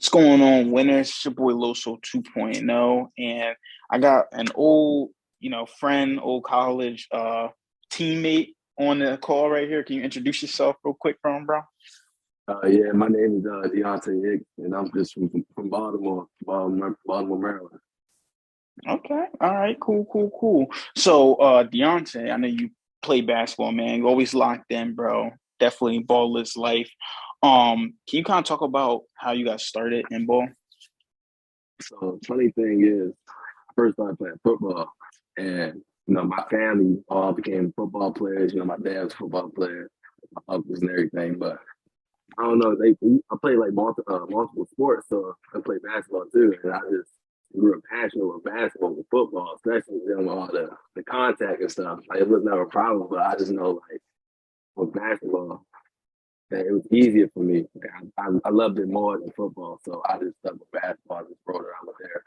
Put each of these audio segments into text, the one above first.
What's going on, winners? It's your boy Loso 2.0, and I got an old, friend, old college teammate on the call right here. Can you introduce yourself real quick for him, bro? Yeah, my name is Deonte Hicks, and I'm just from Baltimore, Maryland. Okay, all right, cool, cool, cool. So, Deontay, I know you play basketball, man. You always locked in, bro. Definitely ballless life. Can you kind of talk about how you got started in ball? So, funny thing is, I first started playing football, and my family all became football players. My dad was a football player, my uncles and everything. But I don't know, I played like multiple sports, so I played basketball too, and I just grew up passionate with basketball, with football, especially all the contact and stuff. Like, it was never a problem, but I just know like with basketball, that it was easier for me. Like, I loved it more than football, so I just stuck with basketball. I just rode around with there.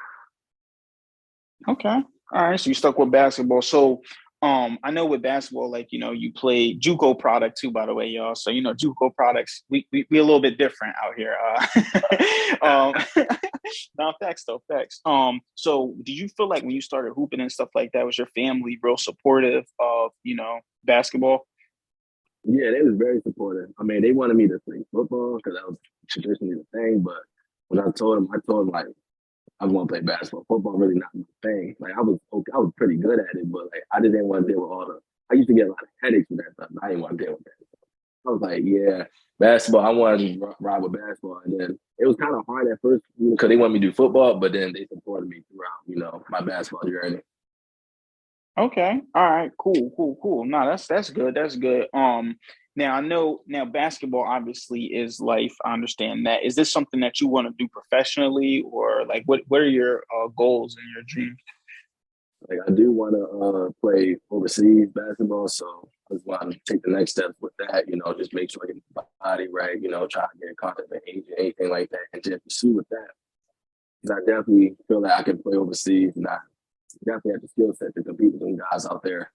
Okay. All right. So you stuck with basketball. So I know with basketball, like, you play JUCO product too, by the way, y'all. So, JUCO products, we a little bit different out here. No, facts though, facts. So did you feel like when you started hooping and stuff like that, was your family real supportive of, basketball? Yeah, they was very supportive. I mean, they wanted me to play football because that was traditionally the thing. But when I told them like I want to play basketball. Football really not my thing. Like I was pretty good at it, but like I just didn't want to deal with all the. I used to get a lot of headaches with that stuff. I didn't want to deal with that. I was like, yeah, basketball. I wanted to ride with basketball, and then it was kind of hard at first because they wanted me to do football, but then they supported me throughout, my basketball journey. Okay. All right. Cool. Cool. Cool. No, that's good. That's good. Now I know now basketball obviously is life. I understand that. Is this something that you want to do professionally, or like what are your goals and your dreams? Like I do want to play overseas basketball, so I just want to take the next steps with that. Just make sure I get my body right. Try to get in contact with agent, anything like that, and just pursue with that. Because I definitely feel that I can play overseas, and I definitely have the skill set to compete with some guys out there.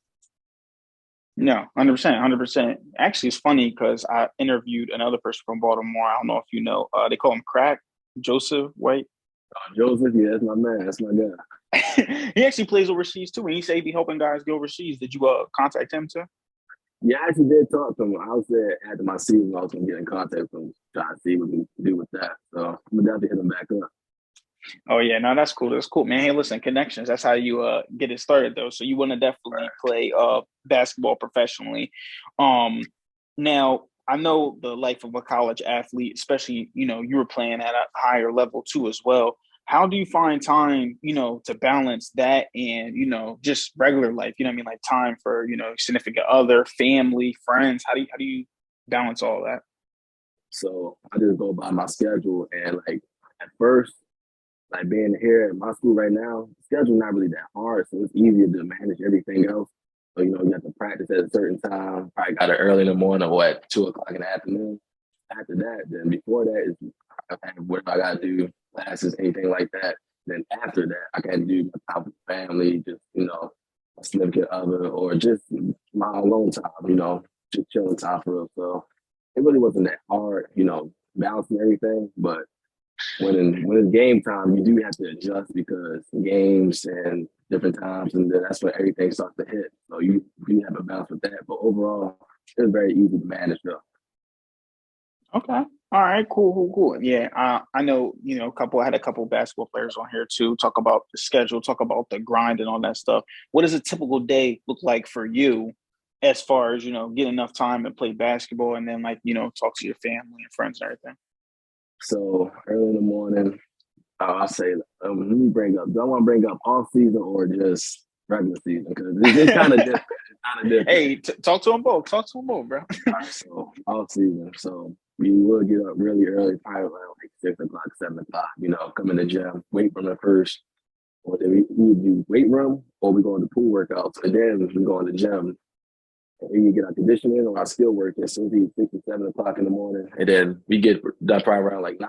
No, 100%, 100%. Actually, it's funny because I interviewed another person from Baltimore. I don't know if you know. They call him Crack, Joseph White. Joseph, yeah, that's my man. That's my guy. He actually plays overseas too, and he said he'd be helping guys go overseas. Did you contact him too? Yeah, I actually did talk to him. I was there after my season. I was gonna get in contact with him, try to see what we can do with that. So I'm gonna definitely hit him back up. Oh yeah, no, that's cool. That's cool, man. Hey, listen, connections. That's how you get it started though. So you want to definitely play basketball professionally. Um Now I know the life of a college athlete, especially, you were playing at a higher level too as well. How do you find time, to balance that and, just regular life? You know what I mean? Like time for, significant other, family, friends. How do you balance all that? So I just go by my schedule, and like at first, like being here at my school right now, schedule not really that hard, so it's easier to manage everything else. So you have to practice at a certain time. Probably got it early in the morning or at 2 o'clock in the afternoon. After that, then before that is what I got to do, classes, anything like that. Then after that, I can do my time with family, just a significant other, or just my alone time. Just chilling time for real. So it really wasn't that hard, balancing everything, but when it's game time, you do have to adjust because games and different times, and then that's when everything starts to hit. So you have a balance with that. But overall, it's very easy to manage though. Okay. All right. Cool. Cool. Cool. Yeah. I know. I had a couple basketball players on here too. Talk about the schedule. Talk about the grind and all that stuff. What does a typical day look like for you, as far as get enough time to play basketball and then like talk to your family and friends and everything. So early in the morning, I'll say, let me bring up. Do I want to bring up off season or just regular season? Because it's kind of different. It's kind of different. Hey, talk to them both. Talk to them both, bro. So off season, so we will get up really early, probably around like 6 o'clock, 7 o'clock. Come in the gym, weight room at first, or then we would do weight room, or we go into pool workouts, and then we go in the gym. And we get our conditioning or our skill work. And so it'll be 6 or 7 o'clock in the morning, and then we get done probably around like 9.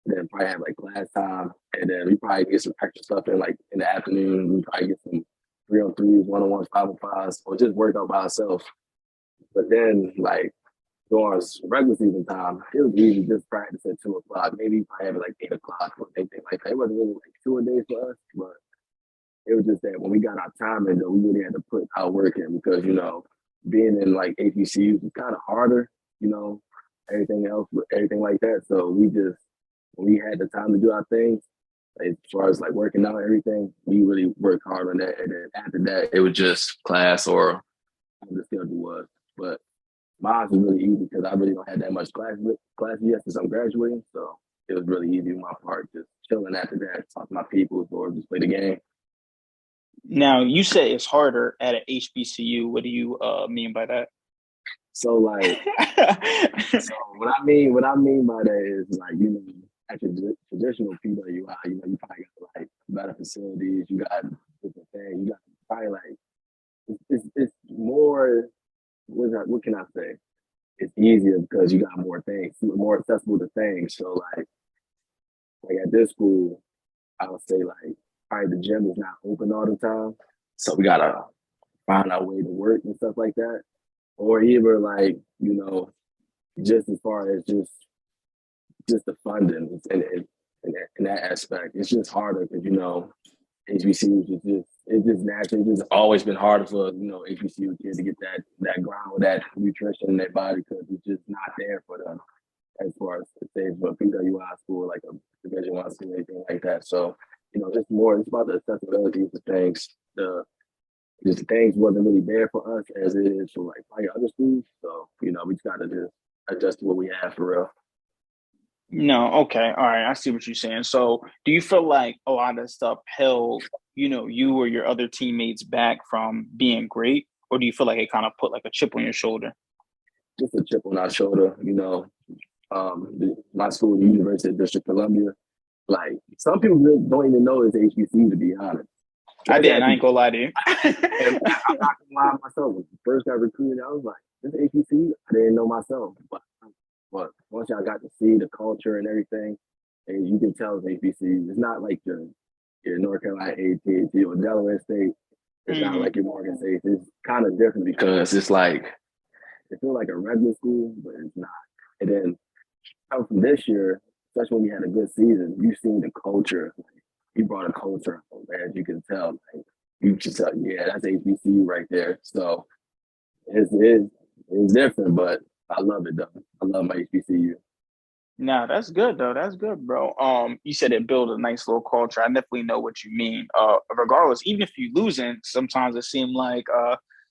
And then probably have like class time, and then we probably get some extra stuff in like in the afternoon. We probably get some 3-on-3s, 1-on-1s, 5-on-5s, or just work out by ourselves. But then like during regular season time, it was easy just practice at 2 o'clock. Maybe I have it like 8 o'clock or anything like that. It wasn't really like 2 a day for us, but it was just that when we got our time in, though, we really had to put our work in because being in like HBCUs is kind of harder. You know, everything else, everything like that. So when we had the time to do our things, as far as like working out and everything, we really worked hard on that. And then after that, it was just class or the schedule was. But mine was really easy because I really don't have that much class yet since I'm graduating. So it was really easy on my part, just chilling after that, talk to my people or just play the game. Now, you say it's harder at an HBCU. What do you mean by that? So like, so what I mean by that is like, at your traditional PWI, you probably got like better facilities, you got different things, you got probably like it's more what can I say? It's easier because you got more things, more accessible to things. So like at this school, I would say like probably the gym is not open all the time. So we gotta find our way to work and stuff like that. Or either like, just as far as just the funding in that aspect, it's just harder because HBCUs is just it's just naturally it's just always been harder for HBCU kids to get that ground, that nutrition in their body because it's just not there for them as far as say for a PWI school like a Division One school anything like that. So it's about the accessibility of the things. The things wasn't really there for us as it is for like probably other schools. So we just gotta just adjust to what we have for real. No, okay, all right. I see what you're saying. So, do you feel like a lot of stuff held, you or your other teammates back from being great, or do you feel like it kind of put like a chip on your shoulder? Just a chip on our shoulder. My school, the University of District Columbia, like some people really don't even know it's HBCU to be honest. I Once I didn't. got I to, ain't gonna lie to and you. I'm not gonna lie myself. When I first got recruited, I was like, this HBCU, I didn't know myself. But once I got to see the culture and everything, and you can tell it's HBCU. It's not like your North Carolina AT&T or Delaware State. It's not Hmm. like your Morgan State. It's kind of different because it's like it feels like a regular school, but it's not. And then come from this year, especially when we had a good season, you've seen the culture. Like, he brought a culture, as you can tell. Like, you can tell, yeah, that's HBCU right there. So it's different, but I love it though. I love my HBCU. No, that's good though. That's good, bro. You said it built a nice little culture. I definitely know what you mean. Regardless, even if you losing, sometimes it seemed like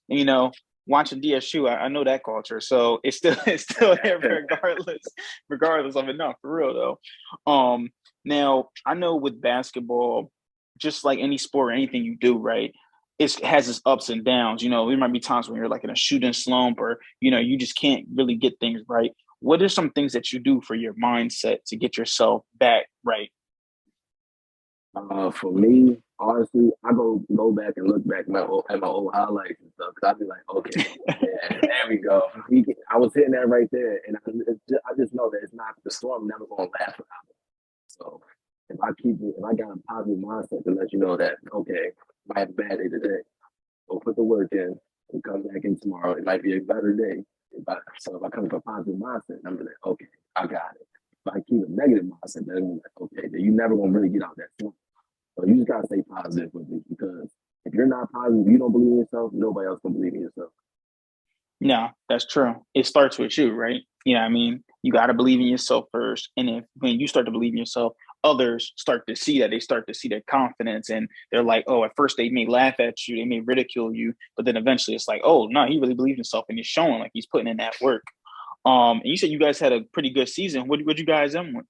you know, watching DSU, I know that culture. So it's still it's still there regardless of it. No, for real though. Now I know with basketball, just like any sport or anything you do, right? It has its ups and downs. There might be times when you're like in a shooting slump or, you just can't really get things right. What are some things that you do for your mindset to get yourself back right? For me, honestly, I go back and look back at my old highlights and stuff because I be like, okay, yeah, there we go. I was hitting that right there, and I just know that it's not the storm never gonna last forever. So if I got a positive mindset to let you know that okay, I have a bad day today, go put the work in and come back in tomorrow. It might be a better day. So if I come with a positive mindset, I'm like, okay, I got it. If I keep a negative mindset, then I'm like, okay, then you never gonna really get out that slump. So you just gotta stay positive with it because if you're not positive, you don't believe in yourself, nobody else can believe in yourself. No, that's true. It starts with you, right? I mean? You got to believe in yourself first. And if when you start to believe in yourself, others start to see that. They start to see their confidence and they're like, oh, at first they may laugh at you, they may ridicule you, but then eventually it's like, oh, no, he really believes in himself and he's showing like he's putting in that work. And you said you guys had a pretty good season. What you guys in with?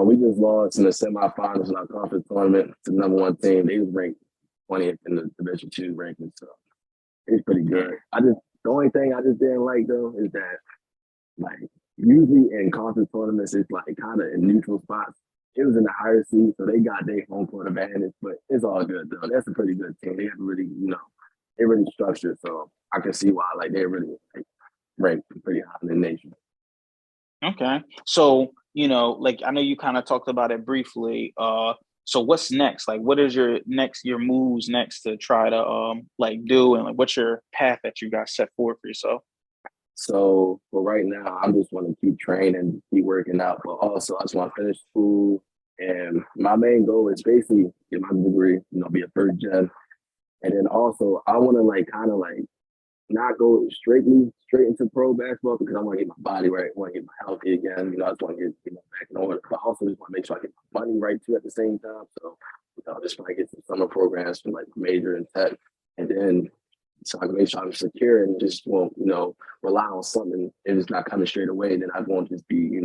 We just lost in the semifinals in our conference tournament to the number one team. They was ranked 20th in the Division Two ranking, so it's pretty good. The only thing I just didn't like though is that like usually in conference tournaments it's like kind of in neutral spots. It was in the higher seed, so they got their home court advantage, but it's all good though. That's a pretty good team. They have really, they're really structured, so I can see why like they're really like ranked pretty high in the nation. Okay. So, like I know you kind of talked about it briefly. So what's next? Like what is your moves next to try to like do and like what's your path that you got set forward for yourself? So for right now, I just want to keep training, keep working out, but also I just want to finish school. And my main goal is basically get my degree, be a first gen. And then also I want to like kind of like not go straight into pro basketball because I want to get my body right, I want to get my healthy again. I just want to get back in order. But I also just want to make sure I get my money right too at the same time. So just trying to get some summer programs from like major and tech, and then so I can make sure I'm secure and just won't rely on something if it's not coming straight away. Then I won't just be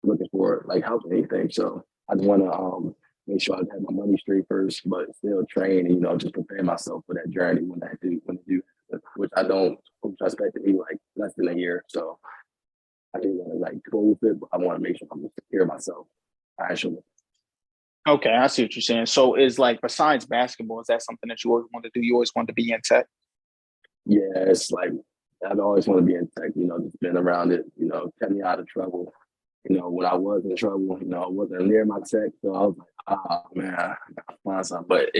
looking for like help or anything. So I just want to make sure I have my money straight first, but still train and just prepare myself for that journey when I do, which I don't, which I expect to be like less than a year. So I didn't want to like go with it, but I want to make sure I'm secure myself. Actually, Okay, I see what you're saying. So is like besides basketball, is that something that you always want to do? You always want to be in tech? yeah, it's like I've always wanted to be in tech. Just been around it. Kept me out of trouble. When I was in trouble, I wasn't near my tech, so I was like, oh man, I gotta find something. But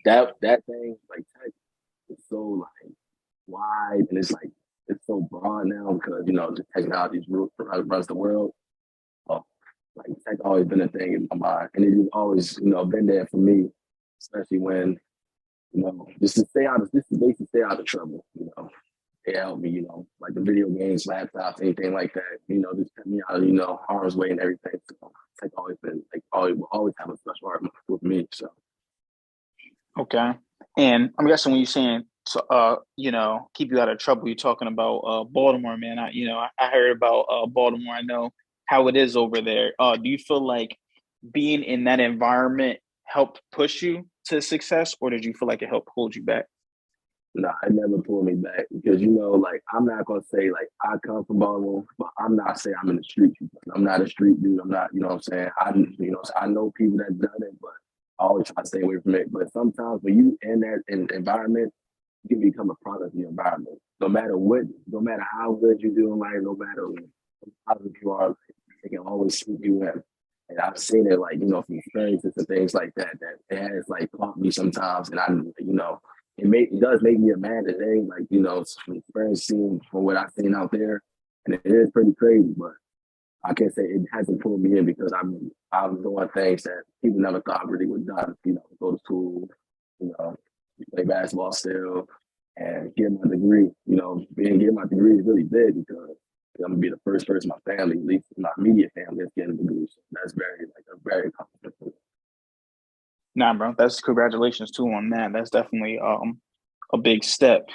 that thing, like tech, is so like wide and it's so broad now because just technology runs the world. So, like tech always been a thing in my mind, and it's always been there for me, especially when just to basically stay out of trouble. It helped me, like the video games, laptops, anything like that, just kept me out of, harm's way and everything. So tech always been like always will always have a special heart with me. So Okay. And I'm guessing when you're saying, so, keep you out of trouble, you're talking about Baltimore, man. I heard about Baltimore. I know how it is over there. Do you feel like being in that environment helped push you to success, or did you feel like it helped hold you back? no, it never pulled me back because like I'm not gonna say like I come from Baltimore, but I'm not saying I'm in the street. I'm not a street dude. I'm not, what I'm saying. I know people that done it, but I always try to stay away from it. But sometimes when you in that environment, you can become a product of the environment. No matter how good you do in life, no matter how good you are, it can always sweep you in. And I've seen it like, from experiences and things like that, that it has like caught me sometimes. And it does make me a man today, like, from experience seeing from what I've seen out there. And it is pretty crazy, but I can't say it hasn't pulled me in because I'm doing things that people never thought I really would done. Go to school, you know, play basketball still, and get my degree. Getting my degree is really big because I'm gonna be the first person in my family, at least my immediate family, that's getting a degree. So that's a very accomplishment. Nah, bro, that's congratulations too on that. That's definitely a big step.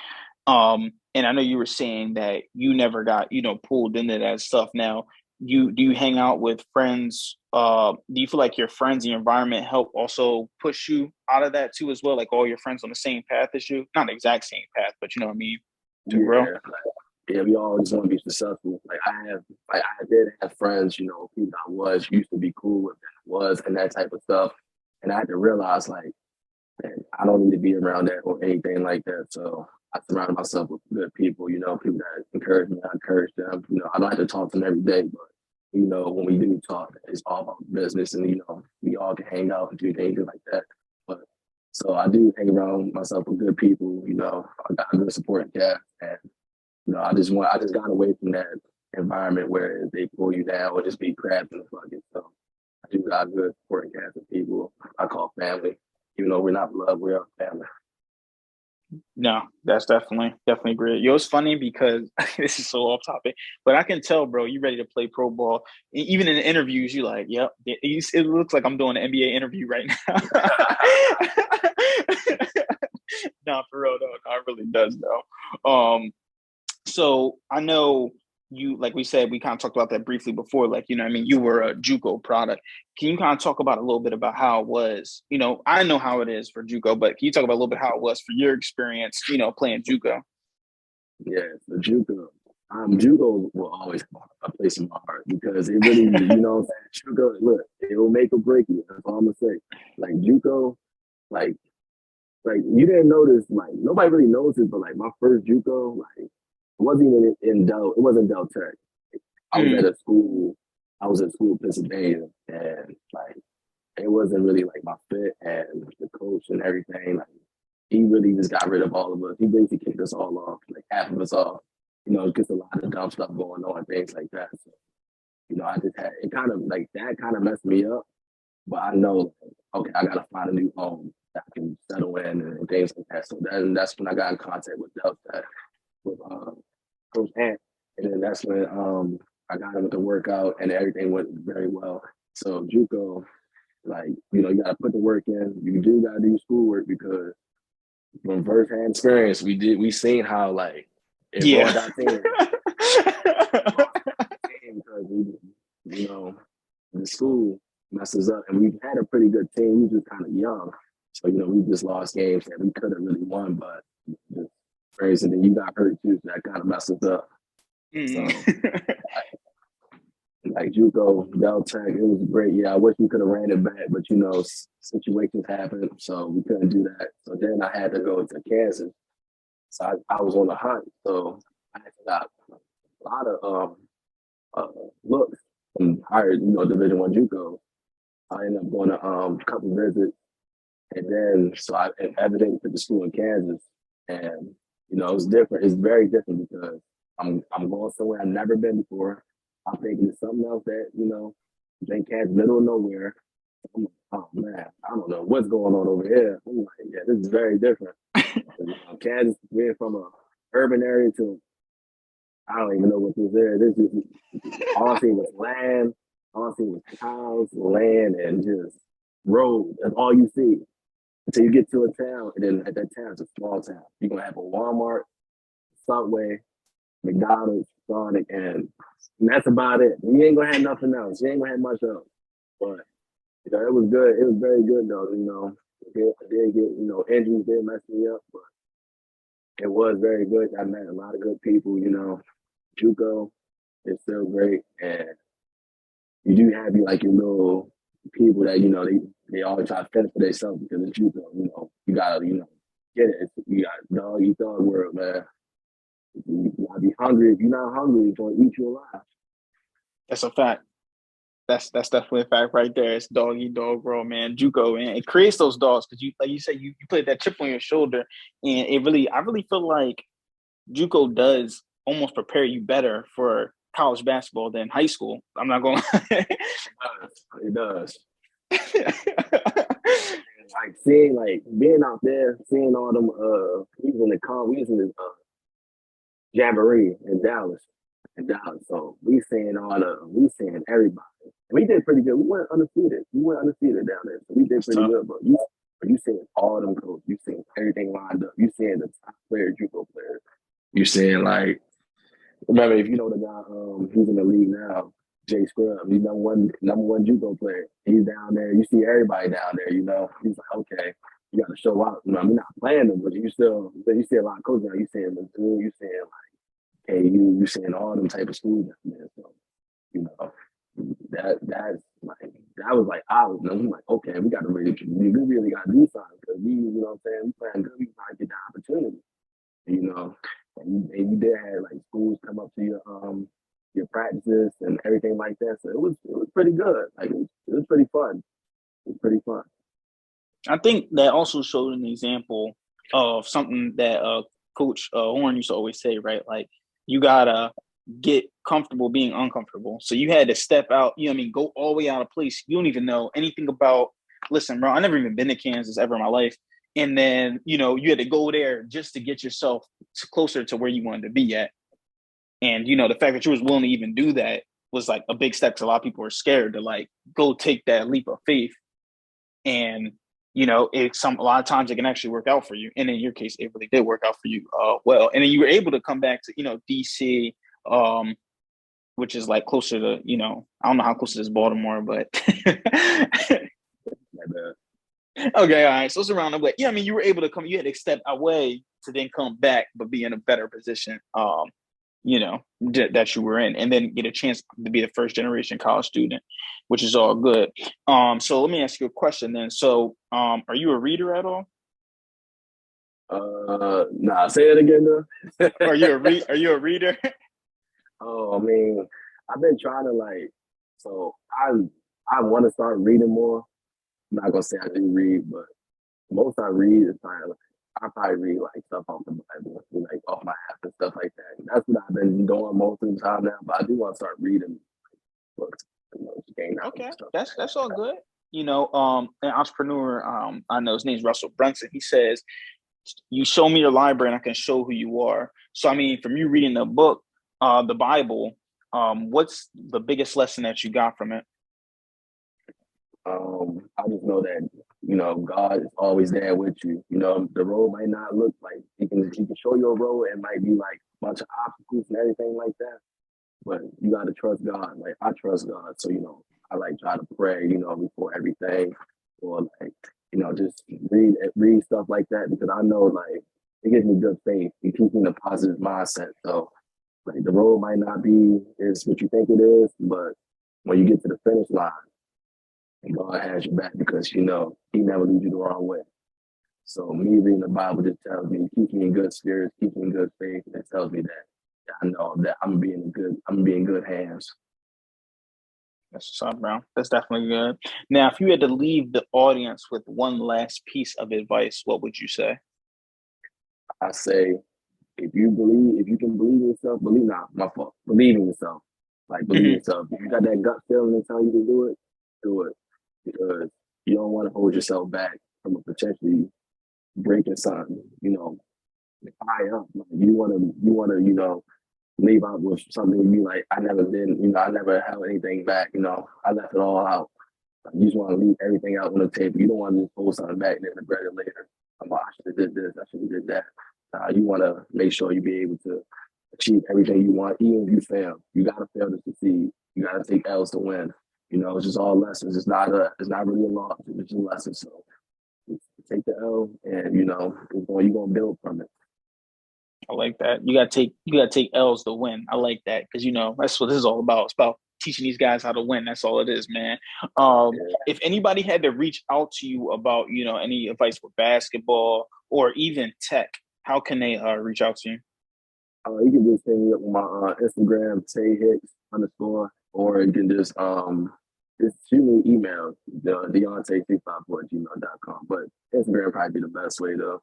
And I know you were saying that you never got, pulled into that stuff. Now, do you hang out with friends? Do you feel like your friends and your environment help also push you out of that too as well? Like all your friends on the same path as you? Not the exact same path, but you know what I mean, to grow. Yeah, yeah, we all just want to be successful. I did have friends, people I was used to be cool with, was, and that type of stuff. And I had to realize, like, man, I don't need to be around that or anything like that. So I surrounded myself with good people, people that encourage me, I encourage them. I don't have to talk to them every day, but when we do talk, it's all about business, and we all can hang out and do things like that. But so I do hang around myself with good people. I got a good supporting cast, and I just got away from that environment where they pull you down or just be crabs in the bucket. So I do got a good supporting cast of people I call family. Even though we're not blood, we're family. No, that's definitely great. Yo, it's funny because this is so off topic, but I can tell, bro, you ready to play pro ball. Even in the interviews, you like, yep, it looks like I'm doing an NBA interview right now. Nah, for real, no, it really does though. So I know you, like we said, we kind of talked about that briefly before. Like, what I mean, you were a JUCO product. Can you kind of talk about a little bit about how it was? I know how it is for JUCO, but can you talk about a little bit how it was for your experience, playing JUCO? Yeah, so JUCO will always have a place in my heart because it really, what I'm saying, JUCO, look, it will make or break you. That's all I'm gonna say. Like JUCO, like like you didn't notice, like nobody really knows it, but like my first JUCO, like it wasn't even it wasn't Del Tech. I was Mm, at a school, I was at school in Pennsylvania, and like it wasn't really like my fit, and the coach and everything, like he really just got rid of all of us. He basically kicked us all off, like half of us off. it gets a lot of dumb stuff going on, things like that. So, I just had it kind of like that kind of messed me up. But I know, okay, I gotta find a new home that I can settle in and things like that. So that's when I got in contact with Delta, with Coach Ant, and then that's when I got him to work out and everything went very well. So JUCO, like you gotta put the work in. You do gotta do schoolwork because from firsthand experience, we seen how like it Yeah. ruined our team. Because the school messes up, and we've had a pretty good team. We were just kind of young, so we just lost games that we could have really won, but just crazy. And then you got hurt too, so that kind of messes up. So like JUCO, Deltech, it was great. Yeah, I wish we could have ran it back, but situations happen, so we couldn't do that. So then I had to go to Kansas. So I was on the hunt, so I got a lot of looks from higher, Division One JUCO. I ended up going to a couple visits, and then so I evidently to the school in Kansas, and it's different. It's very different because I'm going somewhere I've never been before. I'm thinking it's something else that in Kansas, middle of nowhere. I'm like, oh man, I don't know what's going on over here. I'm like, yeah, this is very different. Kansas, being from a urban area to I don't even know what this is. This is all I seen was land, all I seen was cows, land, and just road. That's all you see until you get to a town, and then at that town, it's a small town. You're gonna have a Walmart, Subway, McDonald's, Sonic, and that's about it. You ain't gonna have nothing else. You ain't gonna have much else. But it was good. It was very good though. I did get injuries did mess me up, but it was very good. I met a lot of good people. JUCO is still great, and you do have your little people that they always try to fend for themselves because it's JUCO. You gotta get it. You got dog eat dog world, man. You gotta be hungry. If you're not hungry, it's gonna eat you alive. That's a fact. That's definitely a fact right there. It's dog eat dog world, man. JUCO, and it creates those dogs because you, like you said, you put that chip on your shoulder, and I really feel like JUCO does almost prepare you better for college basketball than high school. I'm not going. It does. Like seeing being out there, seeing all them we was in the Jamboree in Dallas. So we seeing everybody. We did pretty good. We went undefeated. Down there. So we did pretty good, but you seeing all them coaches, you seeing everything lined up. You seeing the top players, JUCO players. You seeing remember if you know the guy who's in the league now, Jay Scrub, he's number one JUCO player. He's down there. You see everybody down there, He's like, okay, you gotta show out. We're not playing them, but you see a lot of coaches now. You seeing them too, you seeing KU, you seeing all them type of schools down there. So, that was I'm like, okay, we really gotta do something because we playing good, we gotta get the opportunity. And you did have schools come up to your practices and everything like that. So it was pretty good. It was pretty fun. It was pretty fun. I think that also showed an example of something that Coach Horn used to always say, right? Like you gotta get comfortable being uncomfortable. So you had to step out, go all the way out of place. You don't even know anything about, listen, bro, I never even been to Kansas ever in my life. And then, you had to go there just to get yourself closer to where you wanted to be at. And, the fact that you was willing to even do that was like a big step because a lot of people are scared to go take that leap of faith. And, a lot of times it can actually work out for you. And in your case, it really did work out for you well. And then you were able to come back to, DC, which is closer to, I don't know how close it is Baltimore, but okay, all right. So it's around the way. Yeah, you were able to come. You had to step away to then come back, but be in a better position. That you were in, and then get a chance to be the first generation college student, which is all good. So let me ask you a question then. So, are you a reader at all? Nah. Say it again, though. Are you a reader? Oh, I've been trying to so I want to start reading more. I'm not gonna say I do read, but most I read is kind of I probably read like stuff off the Bible, like off my app and stuff like that. That's what I've been doing most of the time now. But I do want to start reading books, to gain knowledge Okay, and stuff like that's all good. An entrepreneur, I know his name's Russell Brunson. He says, "You show me your library, and I can show who you are." So, I mean, from you reading the book, the Bible, what's the biggest lesson that you got from it? I just know that God is always there with you. The road might not look like he can show you a road. It might be like a bunch of obstacles and everything like that. But you got to trust God. Like I trust God, so I like try to pray. Before everything, or like just read stuff like that because I know like it gives me good faith. It keeps me in a positive mindset. So like the road might not be is what you think it is, but when you get to the finish line, God has your back because He never leads you the wrong way. So me reading the Bible just tells me, keeps me in good spirits, keeps me in good faith, and it tells me that I know that I'm gonna be in good hands. That's what's up, bro. That's definitely good. Now, if you had to leave the audience with one last piece of advice, what would you say? I say, if you can believe in yourself, believe not my fault. Believe in yourself. Like believe in Mhm. yourself. If you got that gut feeling and telling you to do it, do it. Because you don't want to hold yourself back from a potentially breaking something, high up. Like, you wanna, leave out with something you be like, I never did, I never held anything back, I left it all out. Like, you just want to leave everything out on the table. You don't want to just hold something back and then regret it later. I'm like, I should have did this, I should have did that. You want to make sure you be able to achieve everything you want, even if you fail. You gotta fail to succeed. You gotta take L's to win. It's just all lessons. It's not really a loss. It's just a lesson. So take the L, and you're gonna build from it. I like that. You gotta take L's to win. I like that because that's what this is all about. It's about teaching these guys how to win. That's all it is, man. Yeah. If anybody had to reach out to you about any advice for basketball or even tech, how can they reach out to you? You can just hit me up on my Instagram, Tay Hicks underscore, or you can just shoot me an email, the Deonte654@gmail.com. But Instagram probably be the best way though.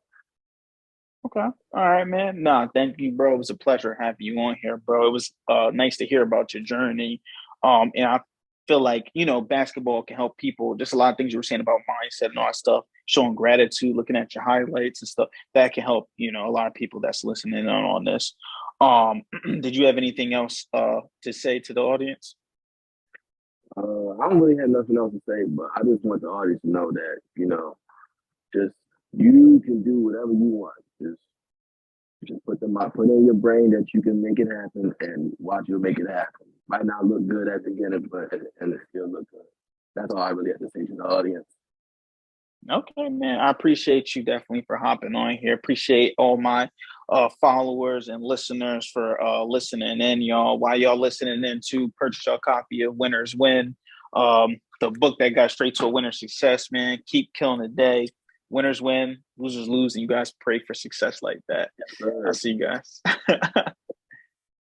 Okay. All right, man. Nah, thank you, bro. It was a pleasure having you on here, bro. It was nice to hear about your journey. And I feel like, basketball can help people. Just a lot of things you were saying about mindset and all that stuff, showing gratitude, looking at your highlights and stuff. That can help, a lot of people that's listening in on this. Did you have anything else to say to the audience? I don't really have nothing else to say, but I just want the audience to know that, just you can do whatever you want. Just put in your brain that you can make it happen and watch you make it happen. Might not look good at the beginning, but and it still look good. That's all I really have to say to the audience. Okay, man. I appreciate you definitely for hopping on here. Appreciate all my followers and listeners for listening in, y'all. While y'all listening in to purchase your copy of Winners Win, the book that got straight to a winner success, man. Keep killing the day. Winners win, losers lose, and you guys pray for success like that. I'll Yes, see you guys.